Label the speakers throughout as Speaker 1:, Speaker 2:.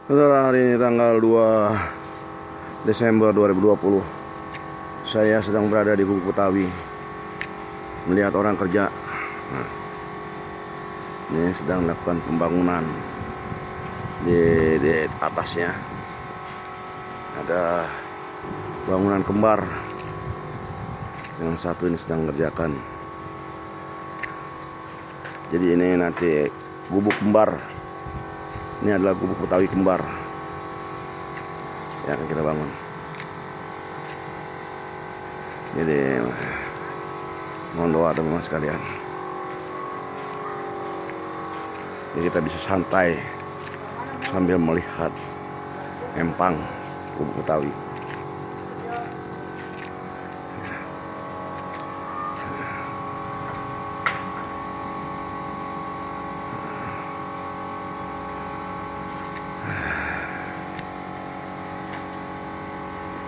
Speaker 1: Saudara, hari ini tanggal 2 Desember 2020. Saya sedang berada di Gubuk Betawi melihat orang kerja. Nah, ini sedang melakukan pembangunan di atasnya. Ada bangunan kembar. Yang satu ini sedang mengerjakan. Jadi ini nanti gubuk kembar. Ini adalah Gubuk Betawi kembar yang akan kita bangun. Jadi mohon doa teman-teman sekalian. Jadi kita bisa santai sambil melihat empang Gubuk Betawi.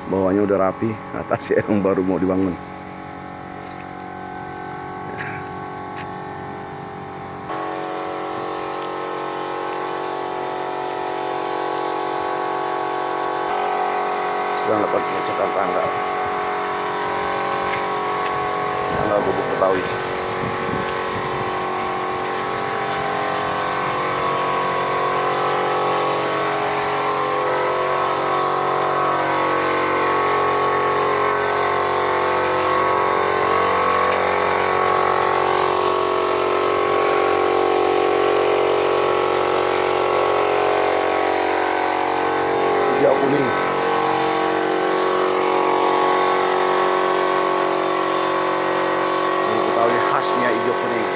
Speaker 1: Bawahnya udah rapi, atasnya yang baru mau dibangun. Sedang dapat pengecekan tangga Gubuk Betawi. Hijau kuning. Gubuk Betawi khasnya hijau kuning.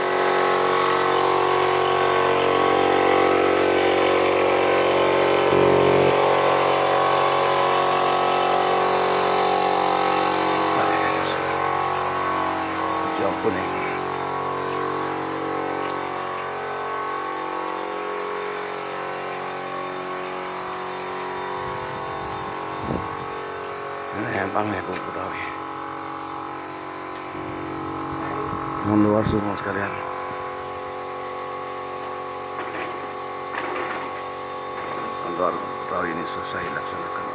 Speaker 1: Hijau kuning. Ini empangnya Gubuk Betawi. Mohon doa semua sekalian. Agar Gubuk Betawi ini selesai dilaksanakan.